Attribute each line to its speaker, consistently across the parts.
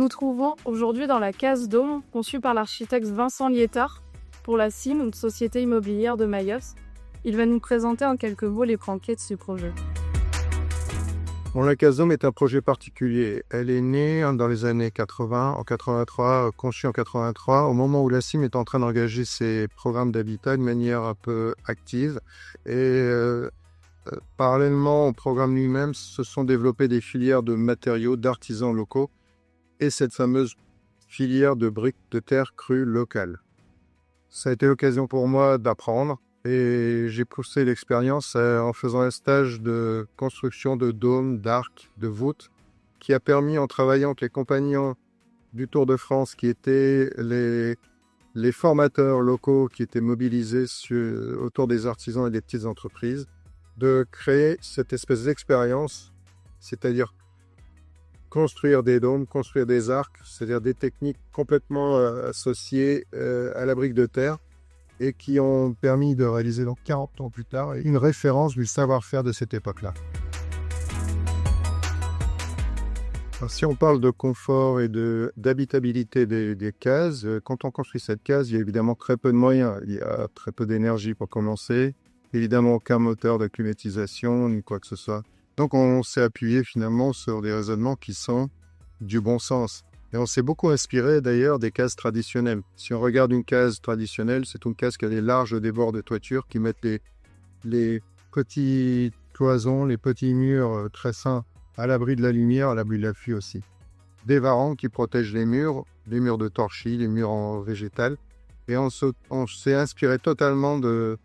Speaker 1: nous trouvons aujourd'hui dans la Case Dôme, conçue par l'architecte Vincent Liétard pour la CIM, une société immobilière de Mayos. Il va nous présenter en quelques mots les grands quais de ce projet.
Speaker 2: Bon, la Case Dôme est un projet particulier. Elle est née dans les années 80, en 83, conçue en 83, au moment où la CIM est en train d'engager ses programmes d'habitat de manière un peu active. Et parallèlement au programme lui-même, se sont développées des filières de matériaux, d'artisans locaux et cette fameuse filière de briques de terre crues locales. Ça a été l'occasion pour moi d'apprendre. Et j'ai poussé l'expérience en faisant un stage de construction de dômes, d'arcs, de voûtes, qui a permis, en travaillant avec les compagnons du Tour de France, qui étaient les formateurs locaux qui étaient mobilisés autour des artisans et des petites entreprises, de créer cette espèce d'expérience, c'est-à-dire construire des dômes, construire des arcs, c'est-à-dire des techniques complètement associées à la brique de terre, et qui ont permis de réaliser donc 40 ans plus tard une référence du savoir-faire de cette époque-là. Alors, si on parle de confort et d'habitabilité des cases, quand on construit cette case, il y a évidemment très peu de moyens. Il y a très peu d'énergie pour commencer, évidemment aucun moteur de climatisation ni quoi que ce soit. Donc on s'est appuyé finalement sur des raisonnements qui sont du bon sens. Et on s'est beaucoup inspiré d'ailleurs des cases traditionnelles. Si on regarde une case traditionnelle, c'est une case qui a des larges débords de toiture qui mettent les petits cloisons, les petits murs très fins à l'abri de la lumière, à l'abri de la pluie aussi. Des varans qui protègent les murs de torchis, les murs en végétal. Et on s'est inspiré totalement de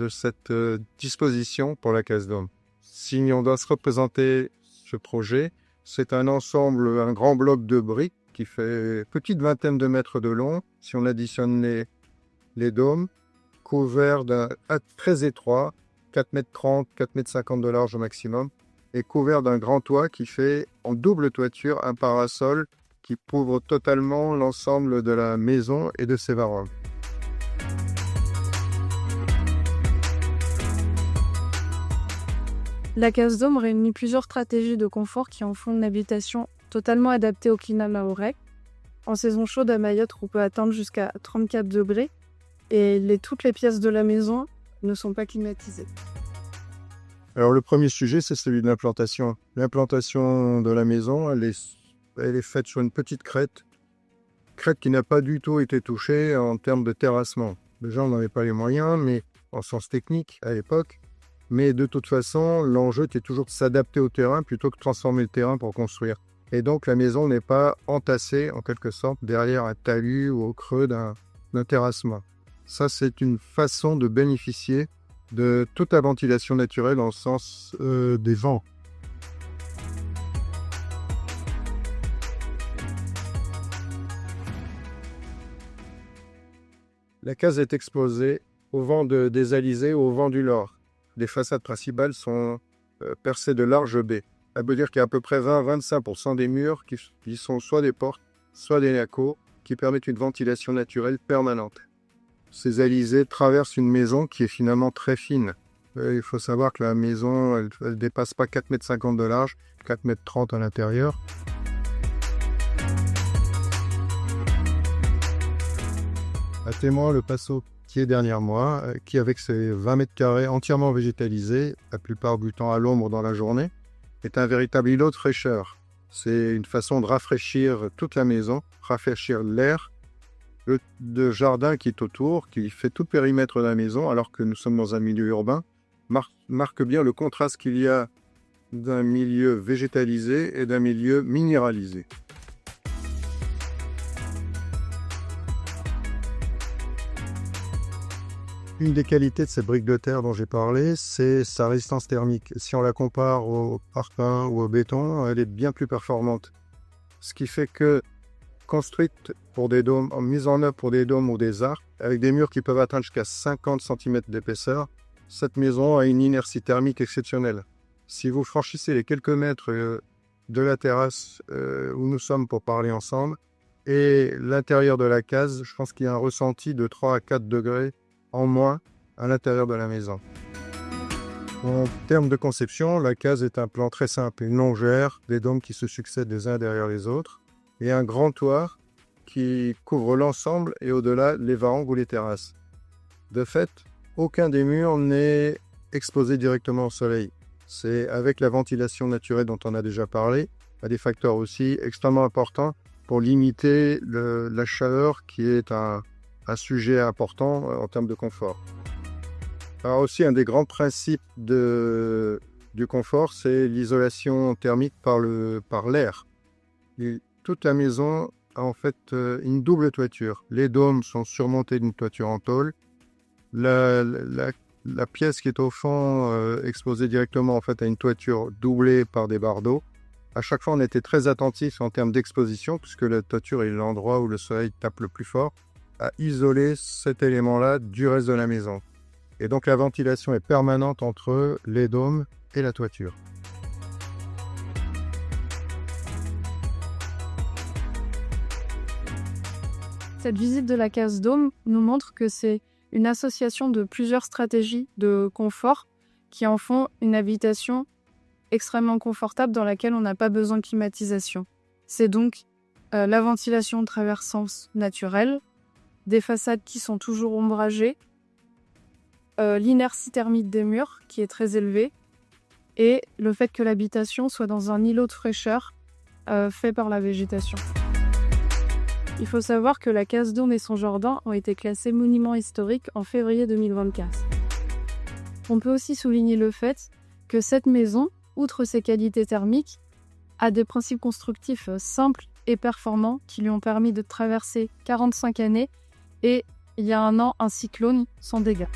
Speaker 2: cette disposition pour la Case Dôme. Si on doit se représenter ce projet, c'est un ensemble, un grand bloc de briques qui fait petite vingtaine de mètres de long, si on additionne les dômes, couvert très étroit, 4,30 m, 4,50 m de large au maximum, et couvert d'un grand toit qui fait en double toiture un parasol qui couvre totalement l'ensemble de la maison et de ses varans.
Speaker 1: La Case Dôme réunit plusieurs stratégies de confort qui en font une habitation totalement adaptée au climat mahorais. En saison chaude à Mayotte, on peut atteindre jusqu'à 34 degrés et toutes les pièces de la maison ne sont pas climatisées.
Speaker 2: Alors le premier sujet, c'est celui de l'implantation. L'implantation de la maison, elle est faite sur une petite crête qui n'a pas du tout été touchée en termes de terrassement. Déjà, on n'avait pas les moyens, mais en sens technique à l'époque. Mais de toute façon, l'enjeu était toujours de s'adapter au terrain plutôt que de transformer le terrain pour construire. Et donc la maison n'est pas entassée en quelque sorte derrière un talus ou au creux d'un terrassement. Ça, c'est une façon de bénéficier de toute la ventilation naturelle en sens des vents. La case est exposée au vent des alizés ou au vent du Nord. Les façades principales sont percées de larges baies. Ça veut dire qu'il y a à peu près 20-25% des murs qui sont soit des portes, soit des nacos, qui permettent une ventilation naturelle permanente. Ces alizés traversent une maison qui est finalement très fine. Il faut savoir que la maison, elle ne dépasse pas 4,50 m de large, 4,30 m à l'intérieur. À témoin, le Passo qui est derrière moi, qui avec ses 20 mètres carrés entièrement végétalisés, la plupart du temps à l'ombre dans la journée, est un véritable îlot de fraîcheur. C'est une façon de rafraîchir toute la maison, rafraîchir l'air, le jardin qui est autour, qui fait tout le périmètre de la maison, alors que nous sommes dans un milieu urbain, marque bien le contraste qu'il y a d'un milieu végétalisé et d'un milieu minéralisé. Une des qualités de cette brique de terre dont j'ai parlé, c'est sa résistance thermique. Si on la compare au parpaing ou au béton, elle est bien plus performante. Ce qui fait que, construite pour des dômes, mise en œuvre pour des dômes ou des arcs, avec des murs qui peuvent atteindre jusqu'à 50 cm d'épaisseur, cette maison a une inertie thermique exceptionnelle. Si vous franchissez les quelques mètres de la terrasse où nous sommes pour parler ensemble, et l'intérieur de la case, je pense qu'il y a un ressenti de 3 à 4 degrés en moins à l'intérieur de la maison. En termes de conception, la case est un plan très simple, une longère, des dômes qui se succèdent les uns derrière les autres. et un grand toit qui couvre l'ensemble et au-delà les varangues ou les terrasses. De fait, aucun des murs n'est exposé directement au soleil. C'est avec la ventilation naturelle dont on a déjà parlé, des facteurs aussi extrêmement importants pour limiter la chaleur qui est un sujet important en termes de confort. Alors aussi, un des grands principes du confort, c'est l'isolation thermique par l'air. Toute la maison a en fait une double toiture. Les dômes sont surmontés d'une toiture en tôle. La pièce qui est au fond exposée directement en fait à une toiture doublée par des bardeaux. À chaque fois, on était très attentif en termes d'exposition, puisque la toiture est l'endroit où le soleil tape le plus fort, à isoler cet élément-là du reste de la maison. Et donc la ventilation est permanente entre les dômes et la toiture.
Speaker 1: Cette visite de la case dôme nous montre que c'est une association de plusieurs stratégies de confort qui en font une habitation extrêmement confortable dans laquelle on n'a pas besoin de climatisation. C'est donc la ventilation de traversance naturelle, des façades qui sont toujours ombragées, l'inertie thermique des murs qui est très élevée et le fait que l'habitation soit dans un îlot de fraîcheur fait par la végétation. Il faut savoir que la case dôme et son jardin ont été classés monuments historiques en février 2024. On peut aussi souligner le fait que cette maison, outre ses qualités thermiques, a des principes constructifs simples et performants qui lui ont permis de traverser 45 années et, il y a un an, un cyclone sans dégâts.